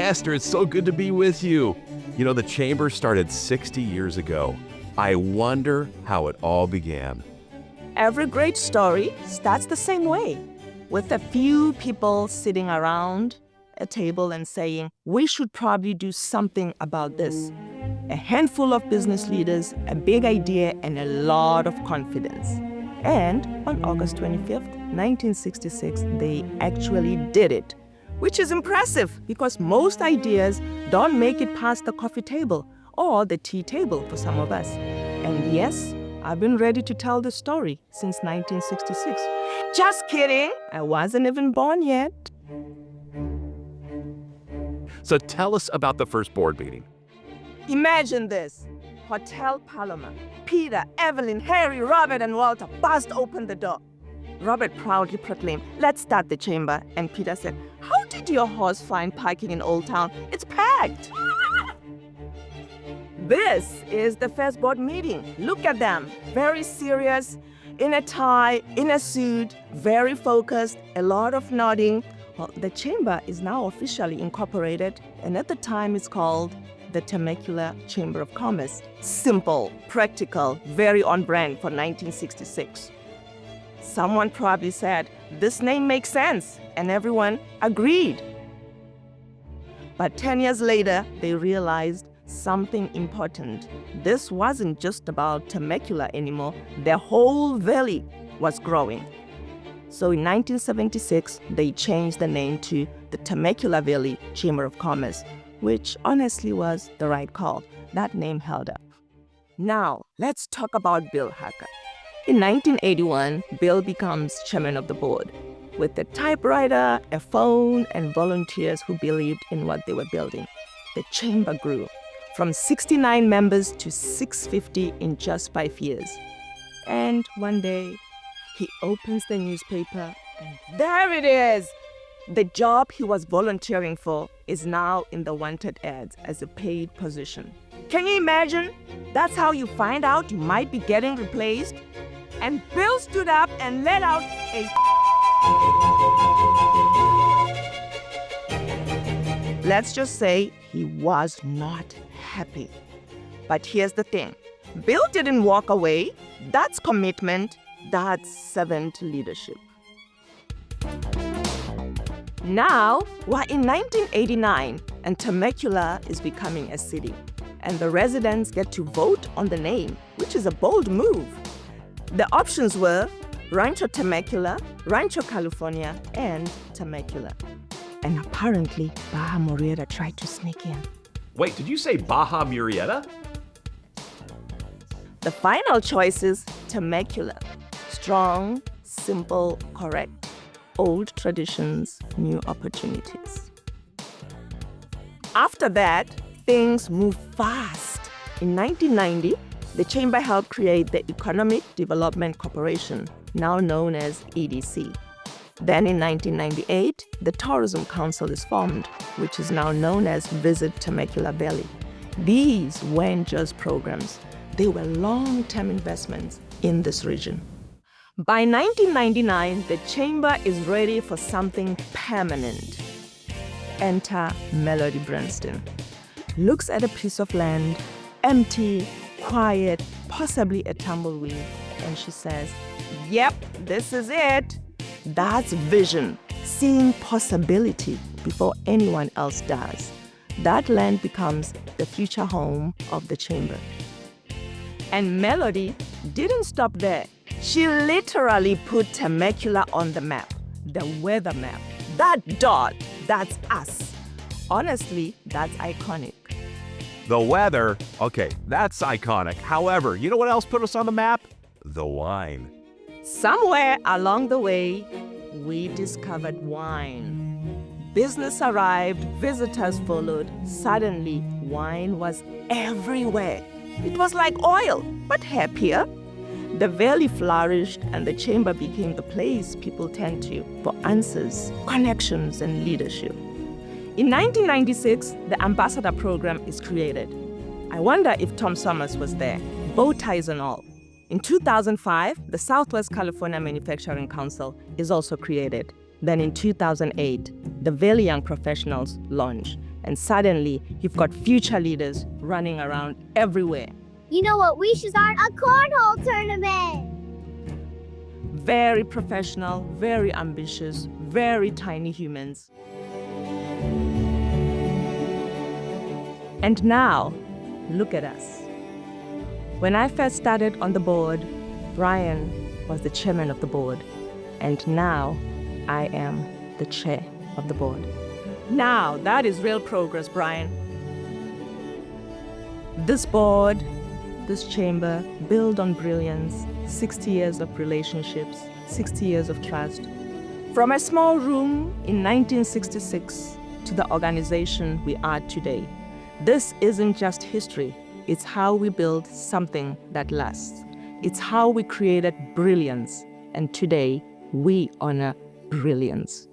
Esther, it's so good to be with you. You know, the chamber started 60 years ago. I wonder how it all began. Every great story starts the same way, with a few people sitting around a table and saying, we should probably do something about this. A handful of business leaders, a big idea, and a lot of confidence. And on August 25th, 1966, they actually did it, which is impressive because most ideas don't make it past the coffee table or the tea table for some of us. And yes, I've been ready to tell the story since 1966. Just kidding, I wasn't even born yet. So tell us about the first board meeting. Imagine this. Hotel Paloma. Peter, Evelyn, Harry, Robert, and Walter burst open the door. Robert proudly proclaimed, let's start the chamber. And Peter said, how did your horse find parking in Old Town? It's packed. This is the first board meeting. Look at them. Very serious, in a tie, in a suit, very focused, a lot of nodding. Well, the chamber is now officially incorporated, and at the time it's called the Temecula Chamber of Commerce. Simple, practical, very on brand for 1966. Someone probably said, this name makes sense, and everyone agreed. But 10 years later, they realized something important. This wasn't just about Temecula anymore. The whole valley was growing. So in 1976, they changed the name to the Temecula Valley Chamber of Commerce, which honestly was the right call. That name held up. Now, let's talk about Bill Hacker. In 1981, Bill becomes chairman of the board, with a typewriter, a phone, and volunteers who believed in what they were building. The chamber grew from 69 members to 650 in just 5 years. And one day, he opens the newspaper, and there it is! The job he was volunteering for is now in the wanted ads as a paid position. Can you imagine? That's how you find out you might be getting replaced. And Bill stood up and let out a... Let's just say he was not happy. But here's the thing. Bill didn't walk away. That's commitment. That's servant leadership. Now, we're in 1989, and Temecula is becoming a city. And the residents get to vote on the name, which is a bold move. The options were Rancho Temecula, Rancho California, and Temecula. And apparently, Baja Murrieta tried to sneak in. Wait, did you say Baja Murrieta? The final choice is Temecula. Strong, simple, correct. Old traditions, new opportunities. After that, things moved fast. In 1990, the chamber helped create the Economic Development Corporation, now known as EDC. Then in 1998, the Tourism Council is formed, which is now known as Visit Temecula Valley. These weren't just programs. They were long-term investments in this region. By 1999, the chamber is ready for something permanent. Enter Melody Preston. Looks at a piece of land, empty, quiet, possibly a tumbleweed, and she says, yep, this is it. That's vision, seeing possibility before anyone else does. That land becomes the future home of the chamber. And Melody didn't stop there. She literally put Temecula on the map, the weather map. That dot, that's us. Honestly, that's iconic. The weather, okay, that's iconic. However, you know what else put us on the map? The wine. Somewhere along the way, we discovered wine. Business arrived, visitors followed. Suddenly, wine was everywhere. It was like oil, but happier. The valley flourished, and the chamber became the place people turned to for answers, connections, and leadership. In 1996, the Ambassador Program is created. I wonder if Tom Summers was there, bow ties and all. In 2005, the Southwest California Manufacturing Council is also created. Then in 2008, the Valley Young Professionals launched. And suddenly, you've got future leaders running around everywhere. You know what? We should start a cornhole tournament. Very professional, very ambitious, very tiny humans. And now, look at us. When I first started on the board, Brian was the chairman of the board. And now, I am the chair of the board. Now, that is real progress, Brian. This board, this chamber, built on brilliance, 60 years of relationships, 60 years of trust. From a small room in 1966 to the organization we are today. This isn't just history, it's how we build something that lasts. It's how we created brilliance, and today we honor brilliance.